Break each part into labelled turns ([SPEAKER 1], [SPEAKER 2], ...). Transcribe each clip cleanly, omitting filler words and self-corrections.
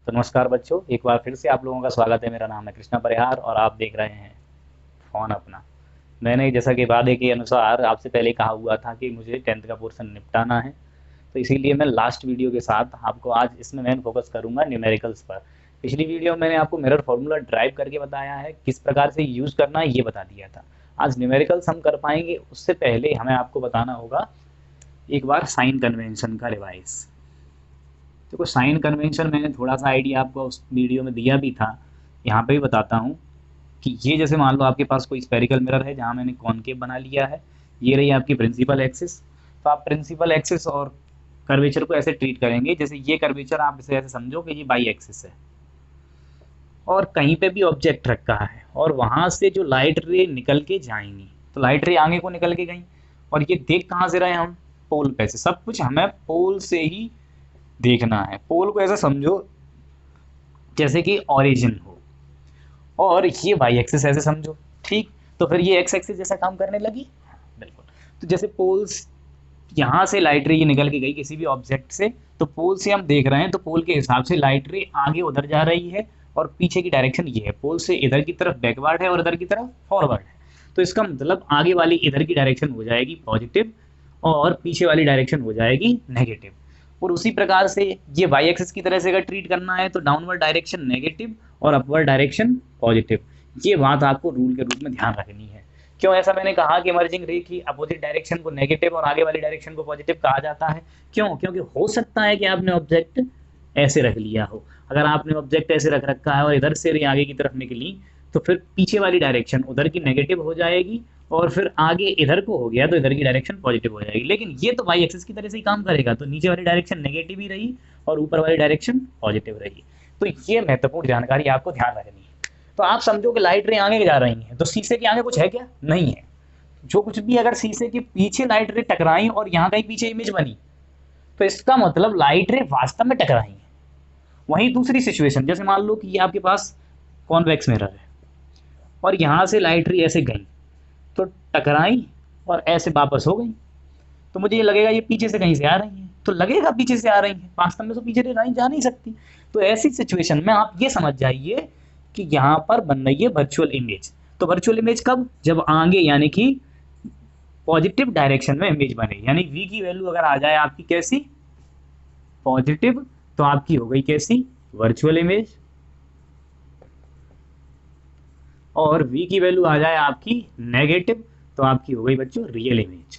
[SPEAKER 1] तो नमस्कार बच्चों, एक बार फिर से आप लोगों का स्वागत है। मेरा नाम है कृष्णा परिहार और आप देख रहे हैं फ़ोन अपना। मैंने जैसा कि वादे के अनुसार आपसे पहले कहा हुआ था कि मुझे 10th का पोर्शन निपटाना है, तो इसीलिए मैं लास्ट वीडियो के साथ आपको आज इसमें मेन फोकस करूंगा न्यूमेरिकल्स पर। पिछली वीडियो में मैंने आपको मिरर फॉर्मूला ड्राइव करके बताया है, किस प्रकार से यूज़ करना है ये बता दिया था। आज न्यूमेरिकल्स हम कर पाएंगे, उससे पहले हमें आपको बताना होगा एक बार साइन कन्वेंशन का रिवाइज। देखो, साइन कन्वेंशन मैंने थोड़ा सा आइडिया आपको उस वीडियो में दिया भी था, यहाँ पे भी बताता हूँ कि ये जैसे मान लो आपके पास कोई स्पेरिकल मिरर है जहाँ मैंने कॉनकेव बना लिया है। ये रही आपकी प्रिंसिपल एक्सिस। तो आप प्रिंसिपल एक्सिस और कर्वेचर को ऐसे ट्रीट करेंगे जैसे ये कर्वेचर आप इसे ऐसे समझो कि ये बाई एक्सिस है और कहीं पे भी ऑब्जेक्ट रखा है और वहाँ से जो लाइट रे निकल के जाएंगी, तो लाइट रे आगे को निकल के गई और ये देख कहाँ से रहे हम, पोल पे से। सब कुछ हमें पोल से ही देखना है। पोल को ऐसा समझो जैसे कि ओरिजिन हो और ये वाई एक्सिस ऐसे समझो। ठीक, तो फिर ये एक्स एक्सिस जैसा काम करने लगी। बिल्कुल। तो जैसे पोल्स यहाँ से लाइट रे ये निकल के गई किसी भी ऑब्जेक्ट से, तो पोल से हम देख रहे हैं, तो पोल के हिसाब से लाइट रे आगे उधर जा रही है और पीछे की डायरेक्शन ये है। पोल से इधर की तरफ बैकवर्ड है और इधर की तरफ फॉरवर्ड है। तो इसका मतलब आगे वाली इधर की डायरेक्शन हो जाएगी पॉजिटिव और पीछे वाली डायरेक्शन हो जाएगी नेगेटिव। और उसी प्रकार से ये वाई एक्सिस की तरह से अगर ट्रीट करना है तो डाउनवर्ड डायरेक्शन नेगेटिव और अपवर्ड डायरेक्शन पॉजिटिव। ये बात आपको रूल के रूप में ध्यान रखनी है। क्यों ऐसा मैंने कहा कि इमर्जिंग रे की अपोजिट डायरेक्शन को नेगेटिव और आगे वाली डायरेक्शन को पॉजिटिव कहा जाता है? क्यों? क्योंकि हो सकता है कि आपने ऑब्जेक्ट ऐसे रख लिया हो। अगर आपने ऑब्जेक्ट ऐसे रख रखा है और इधर से रे आगे की तरफ निकली, तो फिर पीछे वाली डायरेक्शन उधर की नेगेटिव हो जाएगी और फिर आगे इधर को हो गया तो इधर की डायरेक्शन पॉजिटिव हो जाएगी। लेकिन ये तो वाई एक्सिस की तरह से ही काम करेगा, तो नीचे वाली डायरेक्शन नेगेटिव ही रही और ऊपर वाली डायरेक्शन पॉजिटिव रही। तो ये महत्वपूर्ण जानकारी आपको ध्यान रखनी है। तो आप समझो कि लाइट रे आगे जा रही हैं, तो शीशे के आगे कुछ है क्या? नहीं है। जो कुछ भी अगर शीशे के पीछे लाइट रे टकराई और यहाँ कहीं पीछे इमेज बनी, तो इसका मतलब लाइट रे वास्तव में टकराई है। वहीं दूसरी सिचुएशन, जैसे मान लो कि ये आपके पास कॉन्वेक्स मिरर है और यहाँ से लाइट रे ऐसे गई, तो टकराई और ऐसे वापस हो गई, तो मुझे ये लगेगा ये पीछे से कहीं से आ रही है, तो लगेगा पीछे से आ रही है। वास्तव में तो पीछे से नहीं जा नहीं सकती। तो ऐसी सिचुएशन में आप ये समझ जाइए कि यहाँ पर बन रही है वर्चुअल इमेज। तो वर्चुअल इमेज कब? जब आगे यानी कि पॉजिटिव डायरेक्शन में इमेज बने, यानी वी की वैल्यू अगर आ जाए आपकी कैसी? पॉजिटिव, तो आपकी हो गई कैसी? Virtual image. और v की वैल्यू आ जाए आपकी नेगेटिव, तो आपकी हो गई बच्चों रियल इमेज।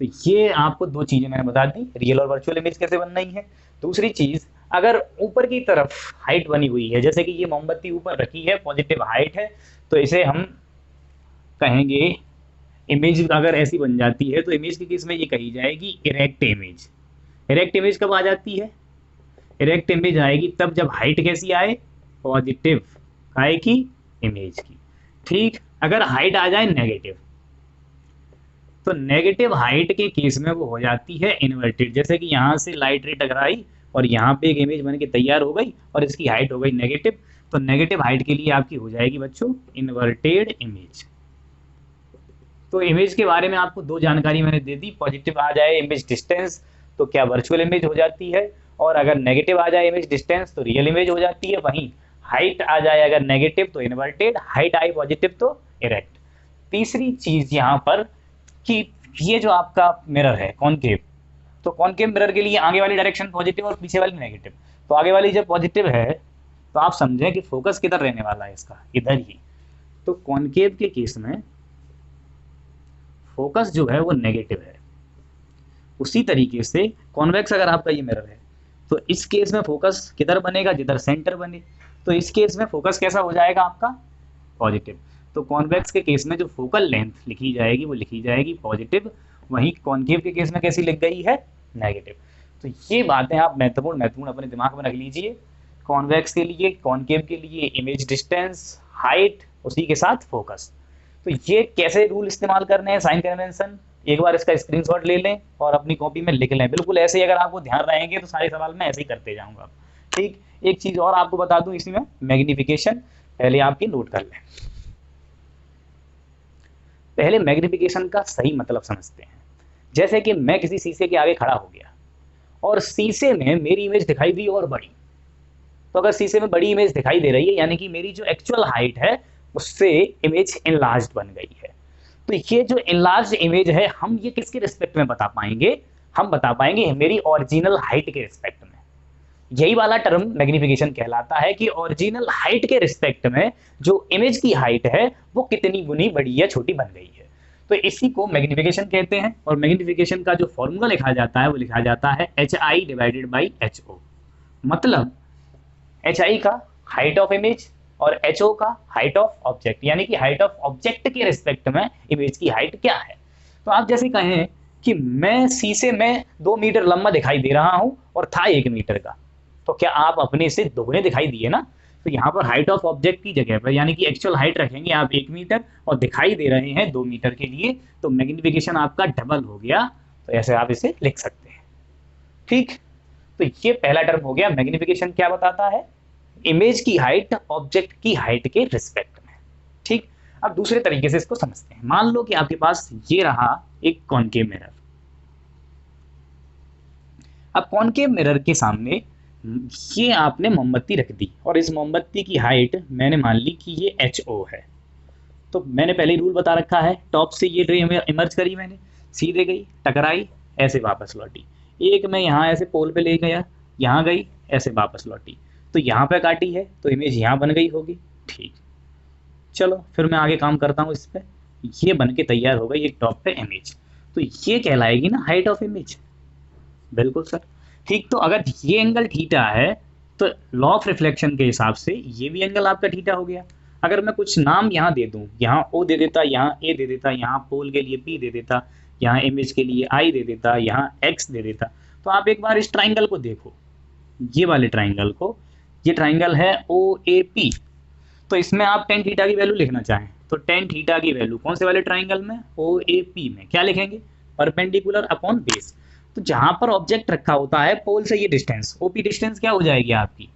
[SPEAKER 1] तो ये आपको दो चीजें मैंने बता दी, रियल और वर्चुअल इमेज कैसे बन रही है। दूसरी चीज, अगर ऊपर की तरफ हाइट बनी हुई है, जैसे कि ये मोमबत्ती ऊपर रखी है, पॉजिटिव हाइट है, तो इसे हम कहेंगे इमेज। अगर ऐसी बन जाती है तो इमेज के केस में ये कही जाएगी इरेक्ट इमेज। इरेक्ट इमेज कब आ जाती है? इरेक्ट इमेज आएगी तब जब हाइट कैसी आए? पॉजिटिव आए की इमेज की। ठीक, अगर हाइट आ जाए नेगेटिव, तो नेगेटिव हाइट के केस में वो हो जाती है इन्वर्टेड। जैसे कि यहाँ से लाइट रे टकराई और यहाँ पे एक इमेज बन के तैयार हो गई और इसकी हाइट हो गई नेगेटिव, तो नेगेटिव हाइट के लिए आपकी हो जाएगी बच्चों इन्वर्टेड इमेज। तो इमेज के बारे में आपको दो जानकारी मैंने दे दी। पॉजिटिव आ जाए इमेज डिस्टेंस तो क्या वर्चुअल इमेज हो जाती है, और अगर नेगेटिव आ जाए इमेज डिस्टेंस तो रियल इमेज हो जाती है। वहीं हाइट आ जाए अगर नेगेटिव तो इन्वर्टेड, हाइट आई पॉजिटिव तो इरेक्ट। तीसरी चीज यहाँ पर कि ये जो आपका मिरर है कॉनकेव, तो कॉनकेव मिरर के लिए आगे वाली डायरेक्शन पॉजिटिव और पीछे वाली नेगेटिव। तो आगे वाली जब पॉजिटिव है तो आप समझें कि फोकस किधर रहने वाला है इसका, इधर ही। तो कॉनकेव के केस में फोकस जो है वो नेगेटिव है। उसी तरीके से कॉन्वेक्स अगर आपका ये मिरर है तो इस केस में फोकस किधर बनेगा? जिधर सेंटर बने। तो इस केस में फोकस कैसा हो जाएगा आपका? पॉजिटिव। तो कॉन्वेक्स के केस में जो फोकल लेंथ लिखी जाएगी वो लिखी जाएगी पॉजिटिव, वहीं कॉनकेव के केस में कैसी लिख गई है? नेगेटिव। तो ये बातें आप महत्वपूर्ण महत्वपूर्ण अपने दिमाग में रख लीजिए। कॉन्वेक्स के लिए, कॉनकेव के लिए इमेज डिस्टेंस, हाइट, उसी के साथ फोकस। तो ये कैसे रूल इस्तेमाल करने हैं साइन कन्वेंशन, एक बार इसका स्क्रीनशॉट ले लें और अपनी कॉपी में लिख लें। बिल्कुल ऐसे ही अगर आपको ध्यान रहेंगे तो सारे सवाल मैं ऐसे ही करते जाऊंगा। ठीक, एक चीज और आपको बता दूं इसी में, मैग्निफिकेशन पहले आपकी नोट कर लें। पहले मैग्निफिकेशन का सही मतलब समझते हैं। जैसे कि मैं किसी शीशे के आगे खड़ा हो गया और शीशे में मेरी इमेज दिखाई दी और बड़ी, तो अगर शीशे में बड़ी इमेज दिखाई दे रही है यानी कि मेरी जो एक्चुअल हाइट है उससे इमेज इनलार्ज बन गई है। तो ये जो इनलार्ज इमेज है हम ये किसके रिस्पेक्ट में बता पाएंगे, हम बता पाएंगे मेरी ओरिजिनल हाइट के रिस्पेक्ट में। यही वाला टर्म मैग्निफिकेशन कहलाता है कि ओरिजिनल हाइट के रिस्पेक्ट में जो इमेज की हाइट है वो कितनी गुनी बड़ी या छोटी बन गई है। तो इसी को मैग्निफिकेशन कहते हैं। और मैग्निफिकेशन का जो फॉर्मूला लिखा जाता है वो लिखा जाता है HI डिवाइडेड बाई HO। मतलब HI का हाइट ऑफ इमेज और HO का हाइट ऑफ ऑब्जेक्ट, यानी कि हाइट ऑफ ऑब्जेक्ट के रिस्पेक्ट में इमेज की हाइट क्या है। तो आप जैसे कहें कि मैं शीशे में 2 मीटर लंबा दिखाई दे रहा हूं और था 1 मीटर का, तो क्या आप अपने से दोगुने दिखाई दिए ना। तो यहाँ पर हाइट ऑफ ऑब्जेक्ट की जगह पर यानी कि एक्चुअल हाइट रखेंगे आप 1 मीटर और दिखाई दे रहे हैं 2 मीटर के लिए, तो मैग्निफिकेशन आपका डबल हो गया। तो ऐसे आप इसे लिख सकते हैं। ठीक, तो ये पहला टर्म हो गया। मैग्निफिकेशन क्या बताता है, इमेज की हाइट ऑब्जेक्ट की हाइट के रिस्पेक्ट में। ठीक, अब दूसरे तरीके से इसको समझते हैं। मान लो कि आपके पास ये रहा एक कॉनकेव मिरर। अब कॉनकेव मिरर के सामने ये आपने मोमबत्ती रख दी और इस मोमबत्ती की हाइट मैंने मान ली कि ये HO है। तो मैंने पहले ही रूल बता रखा है, टॉप से ये रे इमर्ज करी मैंने, सीधे गई, टकराई, ऐसे वापस लौटी। एक मैं यहाँ ऐसे पोल पे ले गया, यहाँ गई, ऐसे वापस लौटी, तो यहाँ पे काटी है तो इमेज यहाँ बन गई होगी। ठीक, चलो फिर मैं आगे काम करता हूँ इस पर। ये बन के तैयार हो गई एक टॉप पे इमेज, तो ये कहलाएगी ना हाइट ऑफ इमेज। बिल्कुल सर। ठीक, तो अगर ये एंगल थीटा है तो लॉ ऑफ रिफ्लेक्शन के हिसाब से ये भी एंगल आपका थीटा हो गया। अगर मैं कुछ नाम यहाँ दे दूँ, यहाँ O दे देता, यहाँ A दे देता, यहाँ पोल के लिए P दे देता, यहाँ इमेज के लिए I दे देता, यहाँ X दे देता, तो आप एक बार इस ट्राइंगल को देखो, ये वाले ट्राइंगल को। ये ट्राइंगल है OAP। तो इसमें आप टेन थीटा की वैल्यू लिखना चाहें तो टेन थीटा की वैल्यू कौन से वाले ट्राइंगल में, OAP में क्या लिखेंगे, परपेंडिकुलर अपॉन बेस। तो जहां पर ऑब्जेक्ट रखा होता है पोल से ये डिस्टेंस, OP डिस्टेंस क्या हो जाएगी आपकी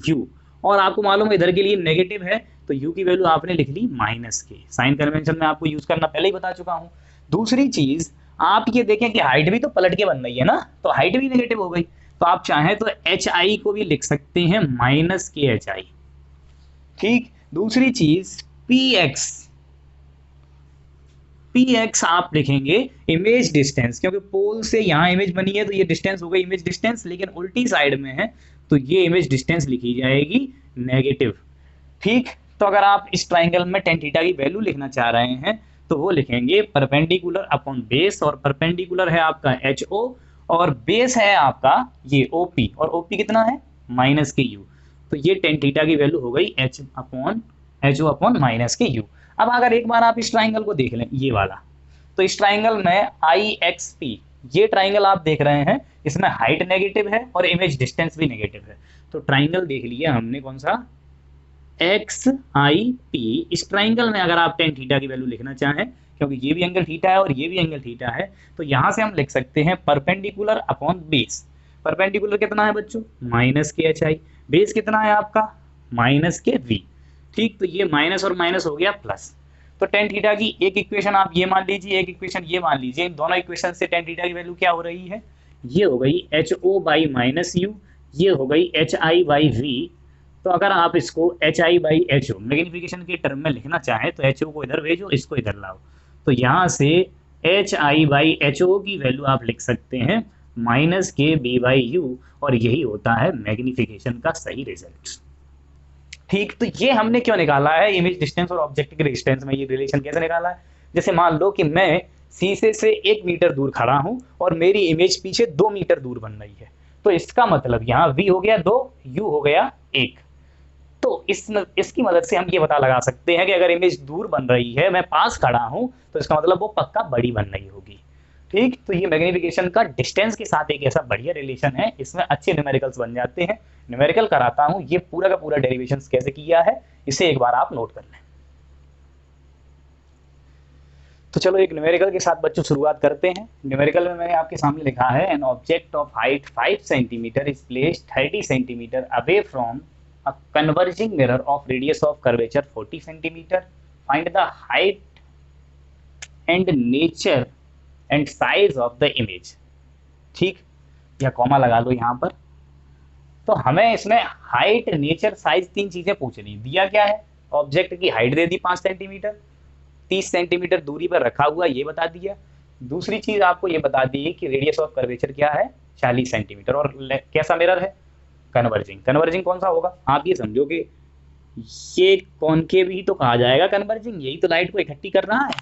[SPEAKER 1] U, और आपको मालूम है इधर के लिए नेगेटिव है तो U की वैल्यू आपने लिख ली माइनस के। साइन कन्वेंशन में आपको यूज करना पहले ही बता चुका हूं। दूसरी चीज आप ये देखें कि हाइट भी तो पलट के बन रही है ना, तो हाइट भी नेगेटिव हो गई, तो आप चाहें तो HI को भी लिख सकते हैं माइनस के HI। ठीक, दूसरी चीज पीएक्स आप लिखेंगे इमेज डिस्टेंस, क्योंकि पोल से यहाँ इमेज बनी है तो ये डिस्टेंस हो गई इमेज डिस्टेंस, लेकिन उल्टी साइड में है तो ये इमेज डिस्टेंस लिखी जाएगी नेगेटिव। ठीक, तो अगर आप इस ट्राइंगल में टेन थीटा की वैल्यू लिखना चाह रहे हैं तो वो लिखेंगे परपेंडिकुलर अपॉन बेस, और परपेंडिकुलर है आपका HO और बेस है आपका ये OP, और OP कितना है माइनस के U। तो ये टेन थीटा की वैल्यू हो गई HO अपॉन माइनस के U। अब अगर एक बार आप इस ट्राइंगल को देख लें ये वाला, तो इस ट्राइंगल में IXP, ये ट्राइंगल आप देख रहे हैं इसमें हाइट नेगेटिव है और इमेज डिस्टेंस भी नेगेटिव है। तो ट्राइंगल देख लिया हमने कौन सा, XIP। इस ट्राइंगल में अगर आप टेन थीटा की वैल्यू लिखना चाहें, क्योंकि ये भी एंगल थीटा है और ये भी एंगल थीटा है, तो यहां से हम लिख सकते हैं परपेंडिकुलर अपॉन बेस। परपेंडिकुलर कितना है बच्चों, माइनस के HI, बेस कितना है आपका माइनस के V। ठीक, तो ये माइनस और माइनस हो गया प्लस। तो टेन थीटा की एक इक्वेशन आप ये मान लीजिए, एक इक्वेशन ये मान लीजिए, इन दोनों इक्वेशन से टेन थीटा की वैल्यू क्या हो रही है, ये हो गई HO बाई माइनस U, ये हो गई HI बाई V। तो अगर आप इसको HI बाई HO मैग्निफिकेशन के टर्म में लिखना चाहें तो HO को इधर भेजो, इसको इधर लाओ, तो यहाँ से HI बाई HO की वैल्यू आप लिख सकते हैं माइनस के B बाई U, और यही होता है मैग्निफिकेशन का सही रिजल्ट। ठीक, तो ये हमने क्यों निकाला है, इमेज डिस्टेंस और ऑब्जेक्ट के डिस्टेंस में ये रिलेशन कैसे निकाला है। जैसे मान लो कि मैं शीशे से 1 मीटर दूर खड़ा हूं और मेरी इमेज पीछे 2 मीटर दूर बन रही है, तो इसका मतलब यहाँ V हो गया 2, U हो गया 1। तो इसकी मदद से हम ये पता लगा सकते हैं कि अगर इमेज दूर बन रही है, मैं पास खड़ा हूं, तो इसका मतलब वो पक्का बड़ी बन रही होगी। ठीक, तो ये मैग्निफिकेशन का डिस्टेंस के साथ एक ऐसा बढ़िया रिलेशन है, इसमें अच्छे न्यूमेरिकल्स बन जाते हैं। न्यूमेरिकल कराता हूं, ये पूरा का पूरा डेरिवेशन कैसे किया है इसे एक बार आप नोट कर लें। तो चलो एक न्यूमेरिकल के साथ बच्चों शुरुआत करते हैं। न्यूमेरिकल में मैंने आपके सामने लिखा है, an object of height 5 centimetre is placed 30 centimetre away from a converging mirror of radius of curvature 40 centimetre, find the height and nature and size of the image. ठीक, या कॉमा लगा लो यहाँ पर। तो हमें इसमें हाइट, नेचर, साइज, तीन चीजें पूछनी। दिया क्या है, ऑब्जेक्ट की हाइट दे दी 5 सेंटीमीटर, 30 सेंटीमीटर दूरी पर रखा हुआ, ये बता दिया। दूसरी चीज आपको ये बता दी कि रेडियस ऑफ कर्वेचर क्या है, 40 सेंटीमीटर, और कैसा मिरर है, कन्वर्जिंग। कन्वर्जिंग कौन सा होगा, आप ये समझो कि ये कॉनकेव ही तो कहा जाएगा कन्वर्जिंग, यही तो लाइट को इकट्ठी कर रहा है।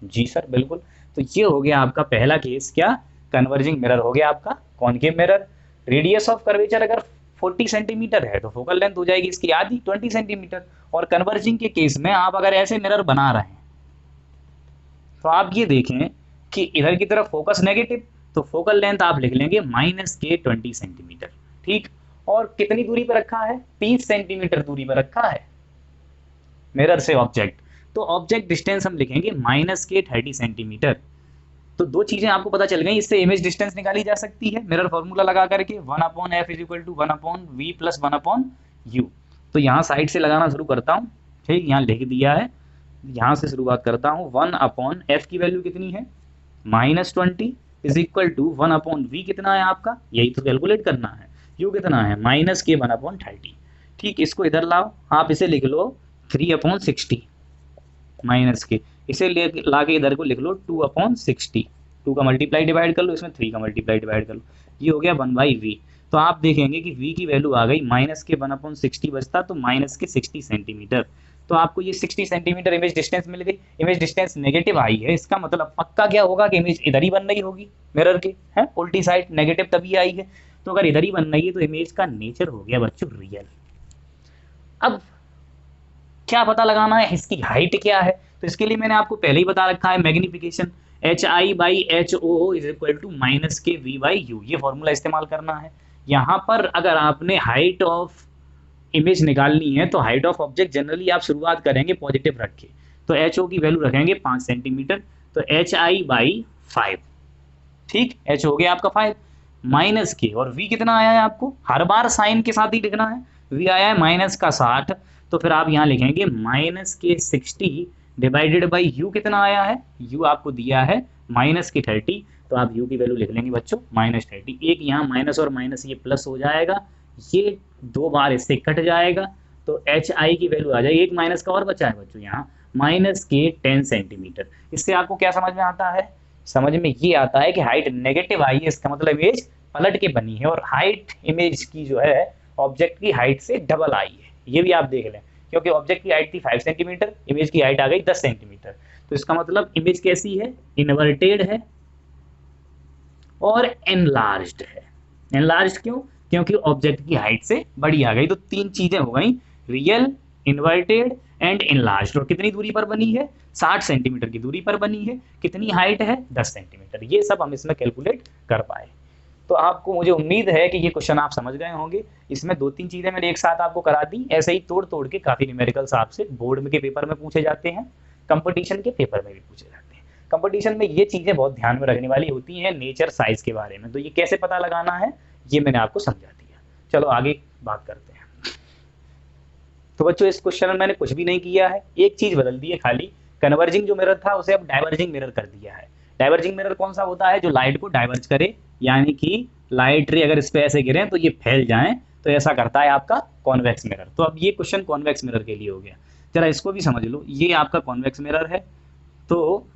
[SPEAKER 1] जी सर बिल्कुल। तो ये हो गया आपका पहला केस, क्या, कन्वर्जिंग मिरर हो गया आपका concave mirror. Radius of curvature अगर 40 सेंटीमीटर है तो फोकल लेंथ हो जाएगी इसकी आधी, 20 सेंटीमीटर। और कन्वर्जिंग के केस में आप अगर ऐसे मिरर बना रहे हैं तो आप ये देखें कि इधर की तरफ फोकस नेगेटिव, तो फोकल लेंथ आप लिख लेंगे -20 सेंटीमीटर, ठीक। और कितनी दूरी पर रखा है, 30 सेंटीमीटर दूरी पर रखा है मिरर से ऑब्जेक्ट, तो ऑब्जेक्ट डिस्टेंस हम लिखेंगे -30 सेंटीमीटर। तो दो चीजें आपको पता चल गई, इससे इमेज डिस्टेंस निकाली जा सकती है मिरर फॉर्मूला लगा करके, 1/f = 1/v + 1/u। तो यहाँ साइड से लगाना शुरू करता हूँ, ठीक, यहाँ लिख दिया है, यहाँ से शुरुआत करता हूँ। 1/f की वैल्यू कितनी है, -20 = 1/v कितना है आपका, यही तो कैलकुलेट करना है। u कितना है, -k1/30, ठीक। इसको इधर लाओ, आप इसे लिख लो 3/60 -k, इसे ला के इधर को लिख लो 2/60, 2 का मल्टीप्लाई डिवाइड कर लो, इसमें 3 का मल्टीप्लाई डिवाइड कर लो, ये हो गया 1/v। तो आप देखेंगे कि v की वैल्यू आ गई -k1/60 बचता, तो -60 सेंटीमीटर। तो आपको ये 60 सेंटीमीटर इमेज डिस्टेंस मिल गई। इमेज डिस्टेंस नेगेटिव आई है, इसका मतलब पक्का क्या होगा कि इमेज इधर ही बन रही होगी मिरर के, है उल्टी साइड, नेगेटिव तभी आई है। तो अगर इधर ही बन रही है तो इमेज का नेचर हो गया बच्चों रियल। अब क्या पता लगाना है, इसकी हाइट क्या है, तो इसके लिए मैंने आपको पहले ही बता रखा है, मैग्निफिकेशन HI/HO = -kV/u, ये फॉर्मूला इस्तेमाल करना है। यहाँ पर अगर आपने हाइट ऑफ इमेज निकालनी है तो हाइट ऑफ ऑब्जेक्ट जनरली आप शुरुआत करेंगे पॉजिटिव रख के, तो HO की वैल्यू रखेंगे 5 सेंटीमीटर, तो HI/5, ठीक। H हो गया आपका 5, -k, और V कितना आया है आपको, हर बार साइन के साथ ही लिखना है, V आया है -60, तो फिर आप यहाँ लिखेंगे -k60 / U कितना आया है, U आपको दिया है -k30, तो आप U की वैल्यू लिख लेंगे बच्चों -30। एक यहाँ माइनस और माइनस ये प्लस हो जाएगा, ये 2 बार इससे कट जाएगा, तो HI की वैल्यू आ जाएगी, एक माइनस का और बचा है बच्चों यहाँ -k10 सेंटीमीटर। इससे आपको क्या समझ में आता है, समझ में ये आता है कि हाइट नेगेटिव आई है, इसका मतलब इमेज पलट के बनी है, और हाइट इमेज की जो है ऑब्जेक्ट की हाइट से डबल आई है, ये भी आप देख लें, क्योंकि ऑब्जेक्ट की हाइट थी 5 सेंटीमीटर, इमेज की हाइट आ गई 10 सेंटीमीटर। तो इसका मतलब इमेज कैसी है, इन्वर्टेड है और एनलार्ज्ड है। एनलार्ज्ड क्यों, क्योंकि ऑब्जेक्ट की हाइट से बड़ी आ गई। तो तीन चीजें हो गई, रियल, इन्वर्टेड एंड एनलार्ज्ड। और कितनी दूरी पर बनी है, 60 सेंटीमीटर की दूरी पर बनी है। कितनी हाइट है, 10 सेंटीमीटर। ये सब हम इसमें कैलकुलेट कर पाए। तो आपको, मुझे उम्मीद है कि ये क्वेश्चन आप समझ गए होंगे। इसमें 2-3 चीजें मैंने एक साथ आपको करा दी, ऐसे ही तोड़ तोड़ के काफी न्यूमेरिकल्स आपसे बोर्ड के पेपर में पूछे जाते हैं, कंपटीशन के पेपर में भी पूछे जाते हैं। कंपटीशन में ये चीजें बहुत ध्यान में रखने वाली होती हैं, नेचर, साइज के बारे में। तो ये कैसे पता लगाना है ये मैंने आपको समझा दिया। चलो आगे बात करते हैं। तो बच्चों इस क्वेश्चन में मैंने कुछ भी नहीं किया है, एक चीज बदल दी है खाली, कन्वर्जिंग जो मिरर था उसे अब डाइवर्जिंग मिरर कर दिया है। डाइवर्जिंग मिरर कौन सा होता है, जो लाइट को डाइवर्ज करे, यानी कि लाइट रे अगर इस पे ऐसे गिरे तो ये फैल जाएं, तो ऐसा करता है आपका कॉन्वेक्स मिरर। तो अब ये क्वेश्चन कॉन्वेक्स मिरर के लिए हो गया। जरा इसको भी समझ लो, ये आपका कॉन्वेक्स मिरर है। तो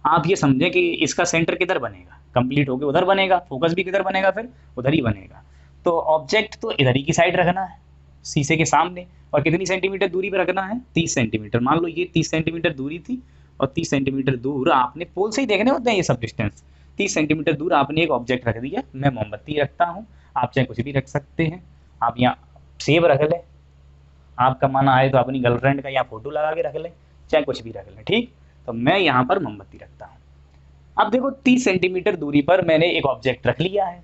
[SPEAKER 1] आप ये समझें कि इसका सेंटर किधर बनेगा, कंप्लीट होके उधर बनेगा, फोकस भी किधर बनेगा, फिर उधर ही बनेगा। तो ऑब्जेक्ट तो इधर ही की साइड रखना है, शीशे के सामने, और कितनी सेंटीमीटर दूरी पर रखना है, 30 सेंटीमीटर। मान लो ये 30 सेंटीमीटर दूरी थी, और 30 सेंटीमीटर दूर आपने, पोल से ही देखने होते हैं ये सब डिस्टेंस, 30 सेंटीमीटर दूर आपने एक ऑब्जेक्ट रख दिया। मैं मोमबत्ती रखता हूँ, आप चाहे कुछ भी रख सकते हैं। आप यहाँ सेब रख लें, आपका मन आए तो अपनी गर्लफ्रेंड का यहाँ फोटो लगा के रख लें, चाहे कुछ भी रख लें, ठीक। तो मैं यहाँ पर मोमबत्ती रखता हूँ। अब देखो 30 सेंटीमीटर दूरी पर मैंने एक ऑब्जेक्ट रख लिया है,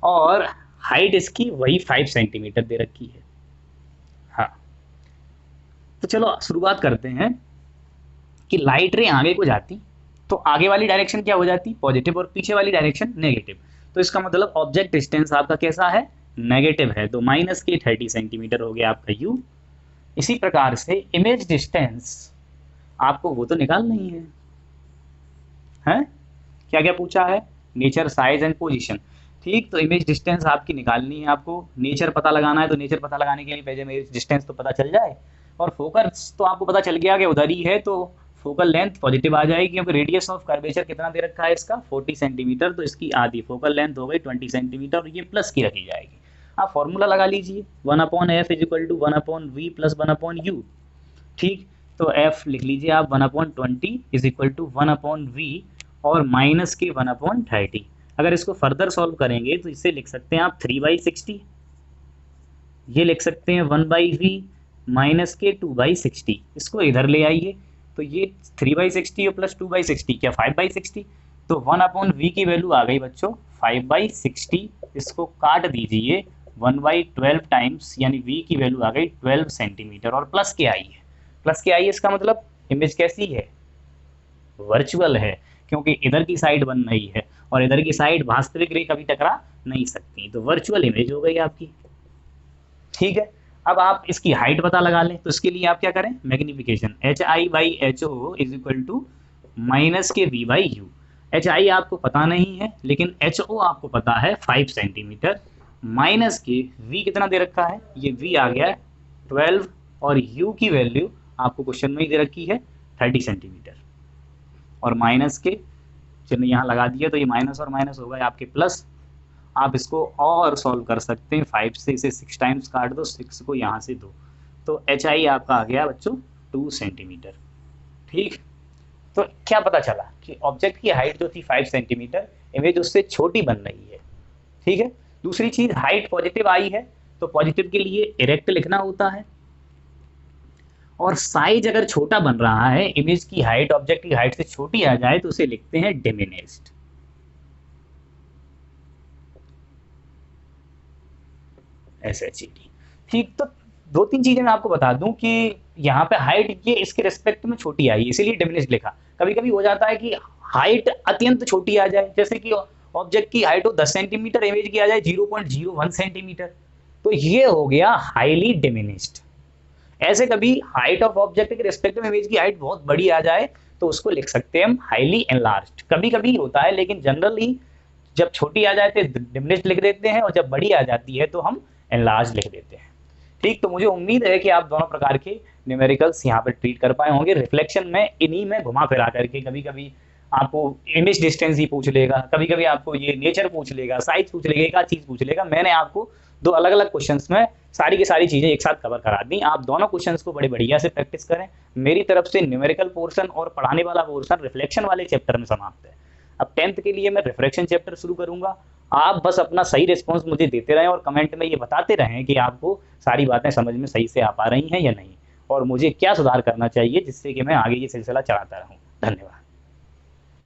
[SPEAKER 1] और हाइट इसकी वही 5 सेंटीमीटर दे रखी है। हाँ, तो चलो शुरुआत करते हैं कि लाइट रे आगे को जाती तो आगे वाली डायरेक्शन क्या हो जाती, पॉजिटिव, और पीछे वाली डायरेक्शन नेगेटिव। तो इसका मतलब ऑब्जेक्ट डिस्टेंस आपका कैसा है, नेगेटिव है। तो -k30 सेंटीमीटर हो गया आपका u। इसी प्रकार से इमेज डिस्टेंस आपको वो तो निकालना ही है, क्या क्या पूछा है, नेचर, साइज एंड पोजीशन, ठीक, तो इमेज डिस्टेंस आपकी निकालनी है, आपको नेचर पता लगाना है, तो नेचर पता लगाने के लिए पहले इमेज डिस्टेंस तो पता चल जाए, और फोकस तो आपको पता चल गया कि उधर ही है, तो फोकल लेंथ पॉजिटिव आ जाएगी, क्योंकि रेडियस ऑफ कर्वेचर कितना दे रखा है इसका 40 सेंटीमीटर, तो इसकी आधी फोकल लेंथ हो गई 20 सेंटीमीटर, और ये प्लस की रखी जाएगी। आप फॉर्मूला लगा लीजिए 1/f is equal to 1/v plus 1/u। ठीक, तो f लिख लीजिए आप 1/20 इज इक्वल टू 1/v और माइनस के 1/30। अगर इसको फर्दर सॉल्व करेंगे तो इसे लिख सकते हैं आप 3/60, ये लिख सकते हैं 1/v माइनस के 2/60। इसको इधर ले आइए, तो ये 3/60 और प्लस 2/60 क्या 5/60, तो 1/v की वैल्यू आ गई बच्चों 5/60। इसको काट दीजिए 1/12 टाइम्स, यानी v की वैल्यू आ गई 12 सेंटीमीटर, और प्लस के आई है, प्लस के आई है, इसका मतलब इमेज कैसी है, वर्चुअल है, क्योंकि इधर की साइड बन रही है और इधर की साइड वास्तविक रे कभी टकरा नहीं सकती, तो वर्चुअल इमेज हो गई आपकी। ठीक है, अब आप इसकी हाइट पता लगा लें, तो इसके लिए आप क्या करें, magnification HI/HO is equal to minus के V/U। HI आपको पता नहीं है, लेकिन HO आपको पता है 5 सेंटीमीटर, माइनस के V कितना दे रखा है, ये V आ गया 12, और U की वैल्यू आपको क्वेश्चन में ही दे रखी है 30 सेंटीमीटर, और माइनस के चिन्ह यहाँ लगा दिया, तो ये माइनस और माइनस हो गए आपके प्लस। आप इसको और सॉल्व कर सकते हैं, 5 से इसे 6 टाइम्स काट दो, 6 को यहाँ से दो, तो HI आपका आ गया बच्चों 2 सेंटीमीटर। ठीक, तो क्या पता चला कि ऑब्जेक्ट की हाइट जो थी 5 सेंटीमीटर, इमेज उससे छोटी बन रही है। ठीक है, दूसरी चीज हाइट पॉजिटिव आई है, तो पॉजिटिव के लिए इरेक्ट लिखना होता है, और साइज अगर छोटा बन रहा है, इमेज की हाइट ऑब्जेक्ट की हाइट से छोटी आ जाए, तो उसे लिखते हैं डिमिनिश्ड। SHED। ठीक, तो 2-3 चीजें मैं आपको बता दूं कि यहाँ पे हाइट ये इसके रिस्पेक्ट में छोटी आई, इसीलिए डिमिनिश्ड लिखा। कभी कभी हो जाता है कि हाइट अत्यंत छोटी आ जाए, जैसे कि ऑब्जेक्ट की हाइट हो 10 सेंटीमीटर, इमेज की आ जाए 0.01 सेंटीमीटर, तो ये हो गया हाईली डिमिनिश्ड। ऐसे कभी हाइट ऑफ ऑब्जेक्ट के रिस्पेक्ट में इमेज की हाइट बहुत बड़ी आ जाए, तो उसको लिख सकते हैं हम हाईली एनलार्ज्ड। कभी कभी होता है, लेकिन जनरली जब छोटी आ जाए तो डिमिनिश्ड लिख देते हैं, और जब बड़ी आ जाती है तो हम एनलार्ज लिख देते हैं। ठीक, तो मुझे उम्मीद है कि आप दोनों प्रकार के न्यूमेरिकल्स यहाँ पर ट्रीट कर पाए होंगे। रिफ्लेक्शन में इन्हीं में घुमा फिरा करके कभी कभी आपको इमेज डिस्टेंस ही पूछ लेगा, कभी कभी आपको ये नेचर पूछ लेगा, साइज पूछ लेगा, एक आध चीज पूछ लेगा। मैंने आपको 2 अलग अलग क्वेश्चंस में सारी की सारी चीजें एक साथ कवर करा दी। आप दोनों क्वेश्चंस को बड़े बढ़िया से प्रैक्टिस करें। मेरी तरफ से न्यूमेरिकल पोर्शन और पढ़ाने वाला पोर्शन रिफ्लेक्शन वाले चैप्टर में समाप्त है। अब 10th के लिए मैं रिफ्लेक्शन चैप्टर शुरू करूंगा। आप बस अपना सही रिस्पॉन्स मुझे देते रहें, और कमेंट में ये बताते रहें कि आपको सारी बातें समझ में सही से आ पा रही हैं या नहीं, और मुझे क्या सुधार करना चाहिए, जिससे कि मैं आगे ये सिलसिला चलाता रहूं। धन्यवाद।